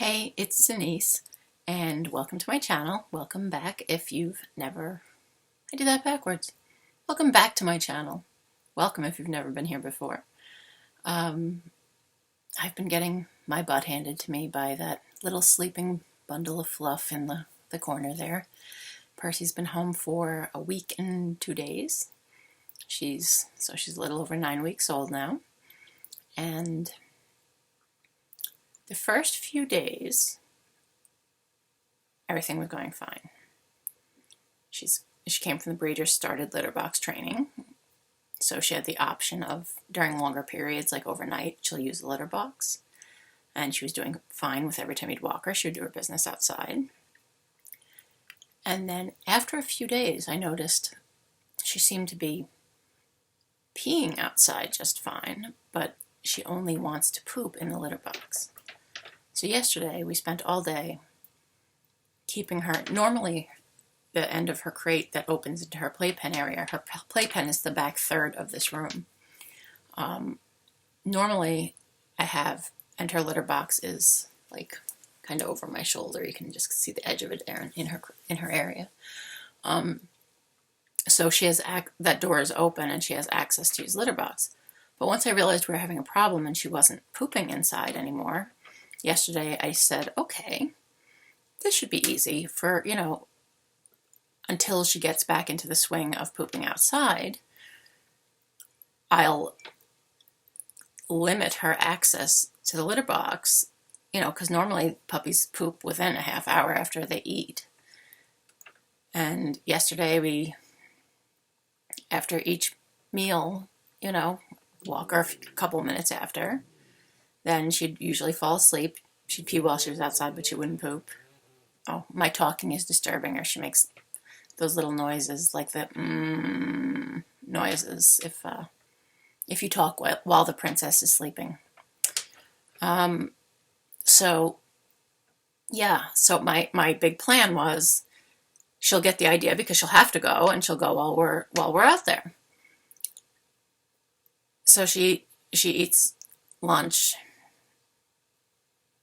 Hey, it's Denise, and welcome to my channel. Welcome back if you've never... I did that backwards. Welcome back to my channel. Welcome if you've never been here before. I've been getting my butt handed to me by that little sleeping bundle of fluff in the corner there. Percy's been home for a week and 2 days. She's a little over 9 weeks old now. And the first few days, everything was going fine. She came from the breeder, started litter box training, so she had the option of, during longer periods, like overnight, she'll use the litter box, and she was doing fine with every time you'd walk her. She would do her business outside. And then after a few days, I noticed she seemed to be peeing outside just fine, but she only wants to poop in the litter box. So yesterday, we spent all day keeping her, normally the end of her crate that opens into her playpen area. Her playpen is the back third of this room. Normally I have, and her litter box is like kind of over my shoulder. You can just see the edge of it in her area. So she has, that door is open and she has access to use litter box. But once I realized we were having a problem and she wasn't pooping inside anymore, yesterday I said, okay, this should be easy for, until she gets back into the swing of pooping outside, I'll limit her access to the litter box, because normally puppies poop within a half hour after they eat. And yesterday after each meal, walk her a couple minutes after. Then she'd usually fall asleep. She'd pee while she was outside, but she wouldn't poop. Oh, my talking is disturbing her. She makes those little noises, like the noises, if you talk while the princess is sleeping. So my big plan was she'll get the idea because she'll have to go, and she'll go while we're out there. So she eats lunch.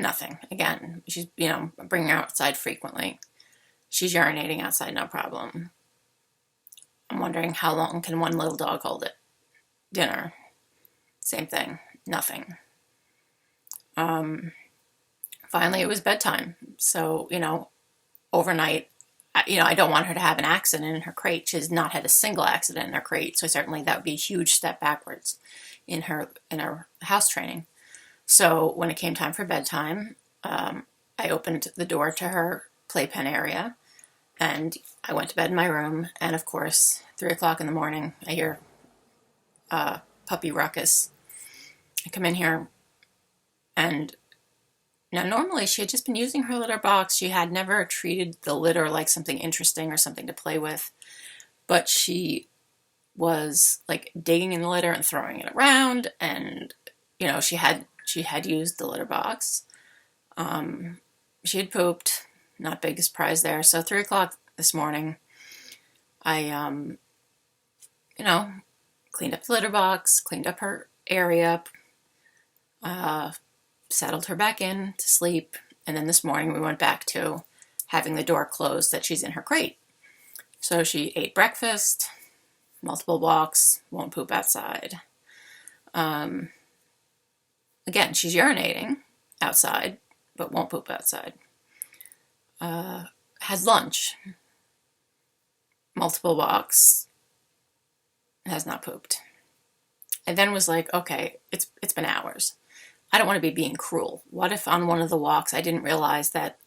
Nothing. Again, she's, bringing her outside frequently. She's urinating outside, no problem. I'm wondering how long can one little dog hold it? Dinner. Same thing. Nothing. Finally, it was bedtime. So, overnight, I don't want her to have an accident in her crate. She has not had a single accident in her crate. So certainly that would be a huge step backwards in her house training. So when it came time for bedtime, I opened the door to her playpen area, and I went to bed in my room. And of course, 3 o'clock in the morning, I hear puppy ruckus. I come in here, and now normally she had just been using her litter box. She had never treated the litter like something interesting or something to play with, but she was like digging in the litter and throwing it around, and she had used the litter box. She had pooped. Not big surprise there. So 3 o'clock this morning, I, cleaned up the litter box, cleaned up her area, settled her back in to sleep. And then this morning we went back to having the door closed that she's in her crate. So she ate breakfast, multiple walks, won't poop outside. Again, she's urinating outside, but won't poop outside. Has lunch, multiple walks, has not pooped. And then was like, okay, it's been hours. I don't want to be being cruel. What if on one of the walks I didn't realize that,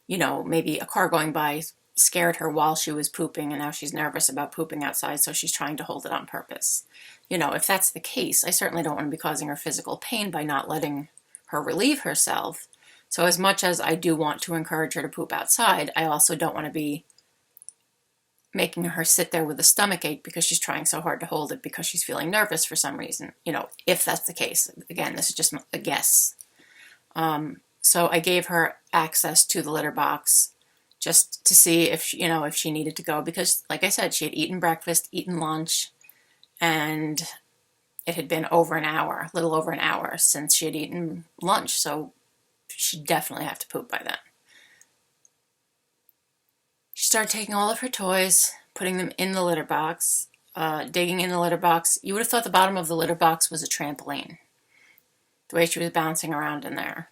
maybe a car going by scared her while she was pooping, and now she's nervous about pooping outside, so she's trying to hold it on purpose. If that's the case, I certainly don't want to be causing her physical pain by not letting her relieve herself. So as much as I do want to encourage her to poop outside, I also don't want to be making her sit there with a stomach ache because she's trying so hard to hold it because she's feeling nervous for some reason, if that's the case. Again, this is just a guess. So I gave her access to the litter box just to see if she needed to go, because like I said, she had eaten breakfast, eaten lunch, and it had been over an hour, a little over an hour since she had eaten lunch. So she'd definitely have to poop by then. She started taking all of her toys, putting them in the litter box, digging in the litter box. You would have thought the bottom of the litter box was a trampoline, the way she was bouncing around in there.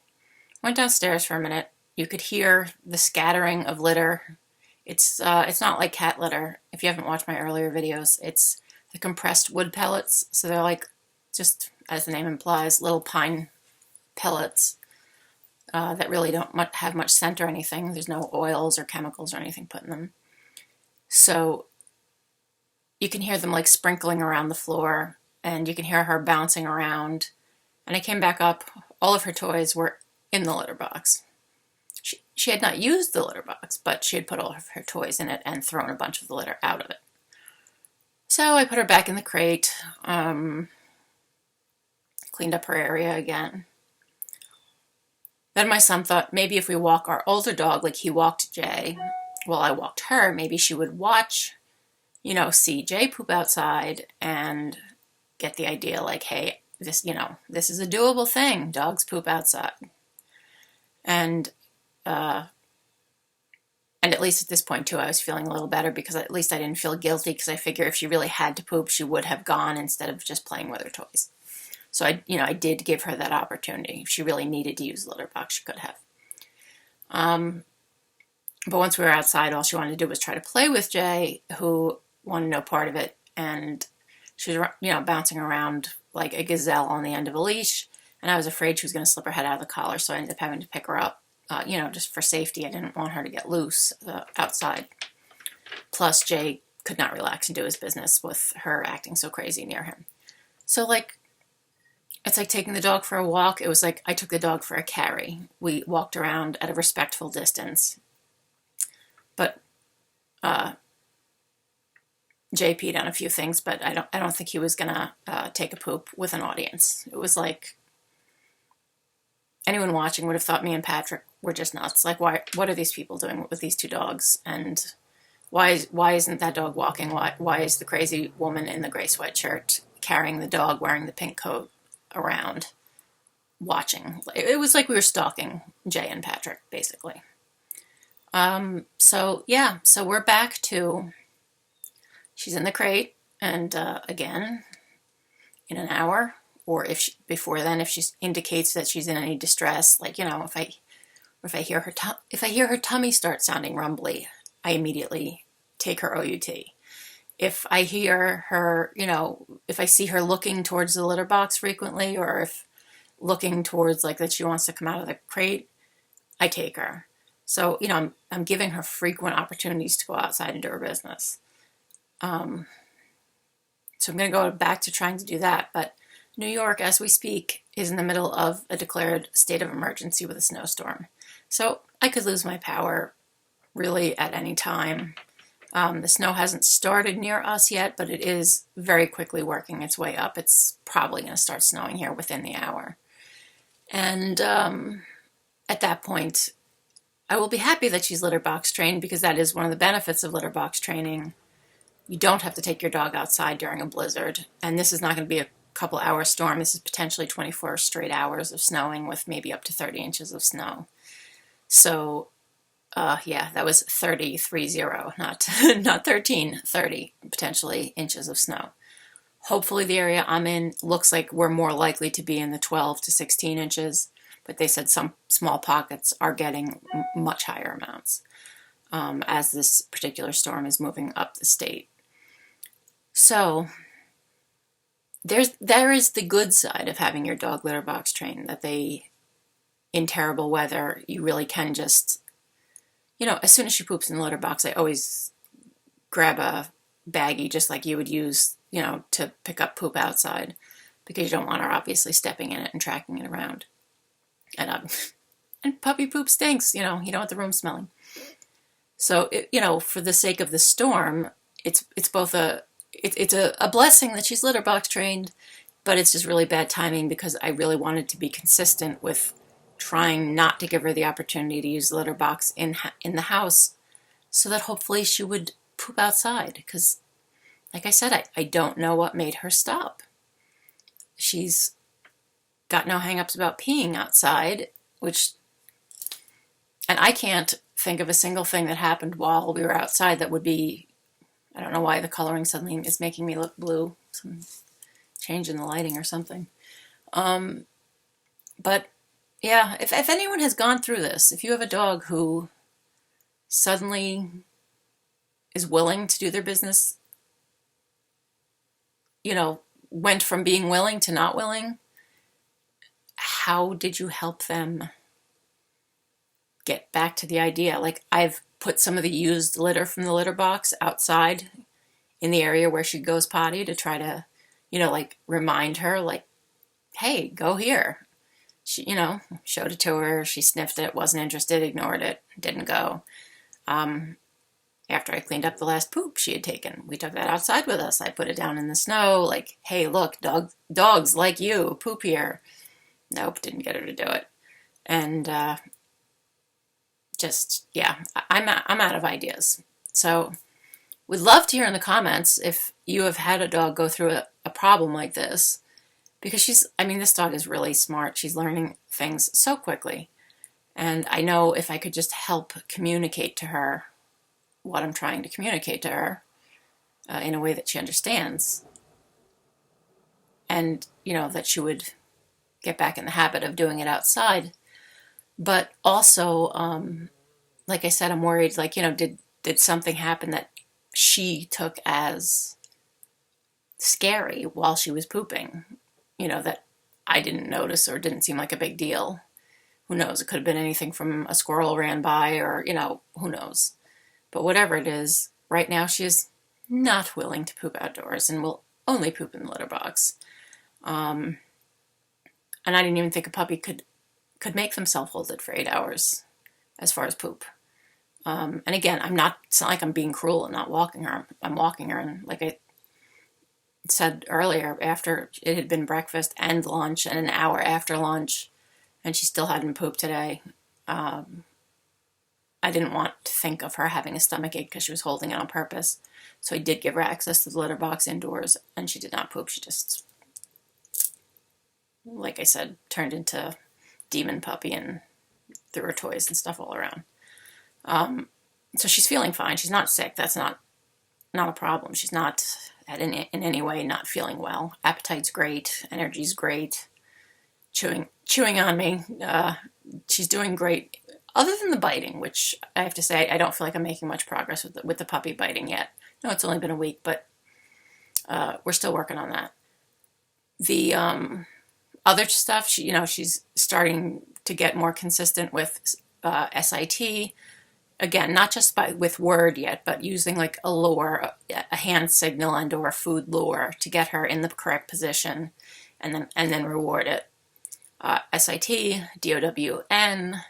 Went downstairs for a minute. You could hear the scattering of litter. It's not like cat litter. If you haven't watched my earlier videos, it's the compressed wood pellets. So they're like, just as the name implies, little pine pellets that really don't have much scent or anything. There's no oils or chemicals or anything put in them. So you can hear them like sprinkling around the floor, and you can hear her bouncing around. And I came back up. All of her toys were in the litter box. She had not used the litter box, but she had put all of her toys in it and thrown a bunch of the litter out of it. So I put her back in the crate, cleaned up her area again. Then my son thought maybe if we walk our older dog like he walked Jay, while I walked her, maybe she would watch, see Jay poop outside and get the idea like, hey, this is a doable thing. Dogs poop outside. And at least at this point, too, I was feeling a little better because at least I didn't feel guilty because I figure if she really had to poop, she would have gone instead of just playing with her toys. So I did give her that opportunity. If she really needed to use the litter box, she could have. But once we were outside, all she wanted to do was try to play with Jay, who wanted no part of it. And she was, bouncing around like a gazelle on the end of a leash. And I was afraid she was going to slip her head out of the collar, so I ended up having to pick her up, just for safety. I didn't want her to get loose outside. Plus, Jay could not relax and do his business with her acting so crazy near him. So, it's like taking the dog for a walk. It was like I took the dog for a carry. We walked around at a respectful distance. But Jay peed on a few things, but I don't think he was gonna take a poop with an audience. It was like anyone watching would have thought me and Patrick were just nuts. Like, what are these people doing with these two dogs? And why isn't that dog walking? Why is the crazy woman in the gray sweatshirt carrying the dog wearing the pink coat around watching? It was like we were stalking Jay and Patrick, basically. So we're back to she's in the crate, and again, in an hour, or before then, if she indicates that she's in any distress, like, if I hear her tummy start sounding rumbly, I immediately take her OUT. If I hear her, if I see her looking towards the litter box frequently, or if looking towards like that she wants to come out of the crate, I take her. So, I'm giving her frequent opportunities to go outside and do her business. So I'm going to go back to trying to do that. But New York, as we speak, is in the middle of a declared state of emergency with a snowstorm. So I could lose my power really at any time. The snow hasn't started near us yet, but it is very quickly working its way up. It's probably going to start snowing here within the hour. And at that point, I will be happy that she's litter box trained, because that is one of the benefits of litter box training. You don't have to take your dog outside during a blizzard. And this is not going to be a couple hour storm. This is potentially 24 straight hours of snowing with maybe up to 30 inches of snow. So that was 30, not 13, 30 potentially inches of snow. Hopefully the area I'm in looks like we're more likely to be in the 12 to 16 inches, but they said some small pockets are getting much higher amounts as this particular storm is moving up the state. So there is the good side of having your dog litter box trained, that in terrible weather, you really can just, as soon as she poops in the litter box, I always grab a baggie just like you would use, to pick up poop outside, because you don't want her obviously stepping in it and tracking it around. And puppy poop stinks, you don't want the room smelling. So, for the sake of the storm, it's both it's a blessing that she's litter box trained, but it's just really bad timing, because I really wanted to be consistent with trying not to give her the opportunity to use the litter box in the house, so that hopefully she would poop outside. Because, like I said, I don't know what made her stop. She's got no hang-ups about peeing outside, which And I can't think of a single thing that happened while we were outside that would be, I don't know why the coloring suddenly is making me look blue. Some change in the lighting or something. But yeah, if anyone has gone through this, if you have a dog who suddenly is willing to do their business, went from being willing to not willing, how did you help them get back to the idea? Like, I've put some of the used litter from the litter box outside in the area where she goes potty to try to, like, remind her, like, hey, go here. She, showed it to her. She sniffed it, wasn't interested, ignored it, didn't go. After I cleaned up the last poop she had taken, we took that outside with us. I put it down in the snow, like, hey, look, dogs like you poop here. Nope, didn't get her to do it. And I'm out of ideas. So we'd love to hear in the comments if you have had a dog go through a problem like this, because this dog is really smart. She's learning things so quickly. And I know if I could just help communicate to her what I'm trying to communicate to her in a way that she understands, and, that she would get back in the habit of doing it outside. But also, like I said, I'm worried, like, did something happen that she took as scary while she was pooping, that I didn't notice or didn't seem like a big deal. Who knows? It could have been anything from a squirrel ran by or, who knows. But whatever it is, right now she is not willing to poop outdoors and will only poop in the litter box. And I didn't even think a puppy could make themselves hold it for 8 hours as far as poop. And again, it's not like I'm being cruel and not walking her. I'm walking her, and like I said earlier, after it had been breakfast and lunch and an hour after lunch, and she still hadn't pooped today, I didn't want to think of her having a stomachache because she was holding it on purpose. So I did give her access to the litter box indoors, and she did not poop. She just, like I said, turned into demon puppy and threw her toys and stuff all around. So she's feeling fine. She's not sick. That's not a problem. She's not in any way not feeling well. Appetite's great. Energy's great. Chewing on me. She's doing great. Other than the biting, which I have to say, I don't feel like I'm making much progress with the puppy biting yet. No, it's only been a week, but we're still working on that. The other stuff, she's starting to get more consistent with SIT. Again, not just with word yet, but using like a lure, a hand signal and or a food lure to get her in the correct position, and then reward it. SIT, DOWN,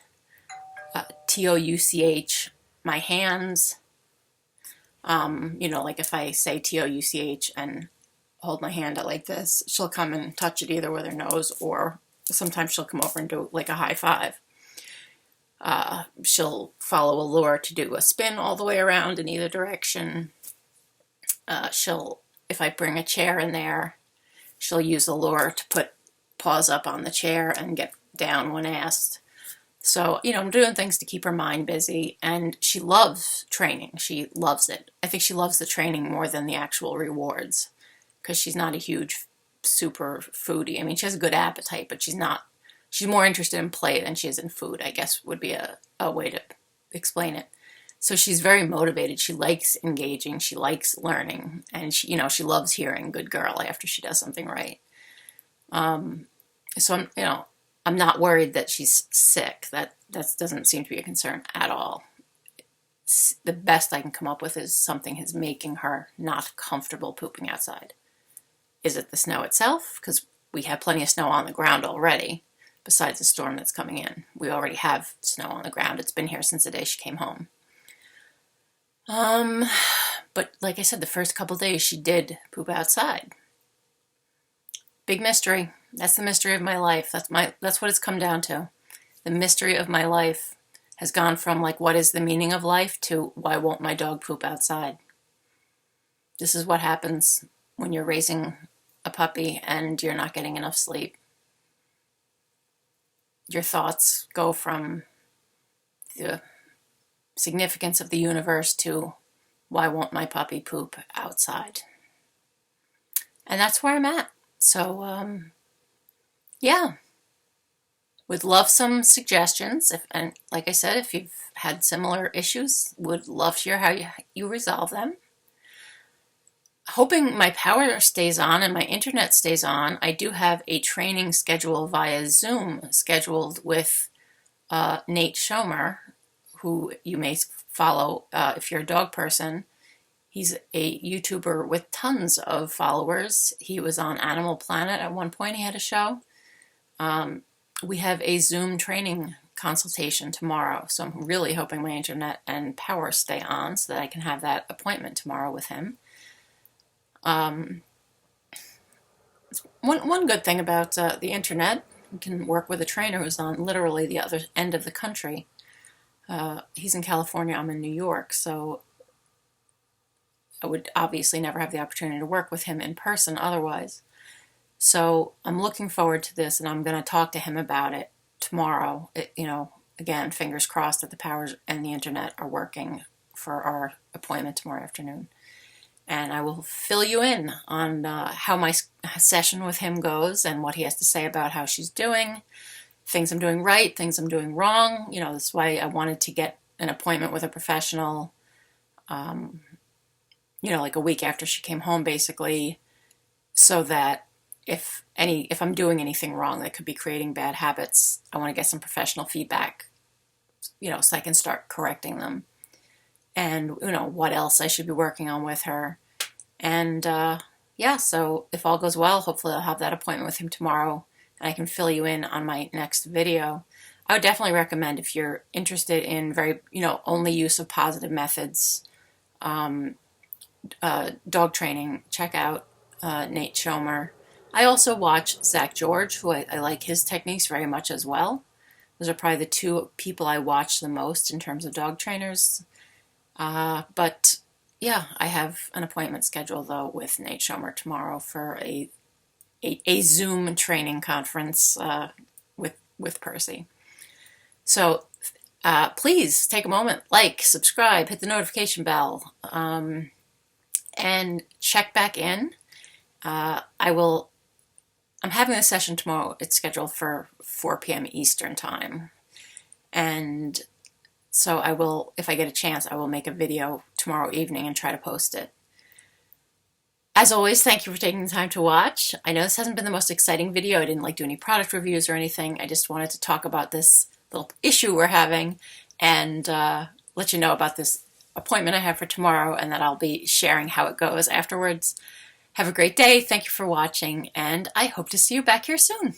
TOUCH, my hands. Like if I say TOUCH and hold my hand out like this, she'll come and touch it either with her nose, or sometimes she'll come over and do like a high five. She'll follow a lure to do a spin all the way around in either direction. If I bring a chair in there, she'll use a lure to put paws up on the chair and get down when asked. So, I'm doing things to keep her mind busy, and she loves training. She loves it. I think she loves the training more than the actual rewards, because she's not a huge super foodie. She has a good appetite, but she's more interested in play than she is in food, I guess would be a way to explain it. So she's very motivated. She likes engaging. She likes learning. And she loves hearing "good girl" after she does something right. So I'm not worried that she's sick. That doesn't seem to be a concern at all. The best I can come up with is something is making her not comfortable pooping outside. Is it the snow itself? Because we have plenty of snow on the ground already. Besides the storm that's coming in, we already have snow on the ground. It's been here since the day she came home. But like I said, the first couple days she did poop outside. Big mystery. That's the mystery of my life. That's what it's come down to. The mystery of my life has gone from like, what is the meaning of life, to why won't my dog poop outside? This is what happens when you're raising a puppy and you're not getting enough sleep. Your thoughts go from the significance of the universe to why won't my puppy poop outside? And that's where I'm at. So, yeah. Would love some suggestions. And like I said, if you've had similar issues, would love to hear how you resolve them. Hoping my power stays on and my internet stays on, I do have a training schedule via Zoom scheduled with Nate Schoemer, who you may follow if you're a dog person. He's a YouTuber with tons of followers. He was on Animal Planet at one point. He had a show. We have a Zoom training consultation tomorrow, so I'm really hoping my internet and power stay on so that I can have that appointment tomorrow with him. One good thing about the internet, you can work with a trainer who's on literally the other end of the country. He's in California, I'm in New York, so I would obviously never have the opportunity to work with him in person otherwise. So I'm looking forward to this, and I'm going to talk to him about it tomorrow. Again, fingers crossed that the powers and the internet are working for our appointment tomorrow afternoon. And I will fill you in on how my session with him goes and what he has to say about how she's doing, things I'm doing right, things I'm doing wrong. This is why I wanted to get an appointment with a professional, like a week after she came home, basically, so that if I'm doing anything wrong that could be creating bad habits, I want to get some professional feedback, so I can start correcting them. And, what else I should be working on with her. And, so if all goes well, hopefully I'll have that appointment with him tomorrow, and I can fill you in on my next video. I would definitely recommend, if you're interested in very, only use of positive methods, dog training, check out Nate Schoemer. I also watch Zach George, who I like his techniques very much as well. Those are probably the two people I watch the most in terms of dog trainers. But yeah, I have an appointment scheduled though with Nate Schoemer tomorrow for a Zoom training conference with Percy. So please take a moment, subscribe, hit the notification bell, and check back in. I'm having a session tomorrow. It's scheduled for 4 p.m. Eastern time. And so I will, if I get a chance, I will make a video tomorrow evening and try to post it. As always, thank you for taking the time to watch. I know this hasn't been the most exciting video. I didn't do any product reviews or anything. I just wanted to talk about this little issue we're having and let you know about this appointment I have for tomorrow, and that I'll be sharing how it goes afterwards. Have a great day. Thank you for watching, and I hope to see you back here soon.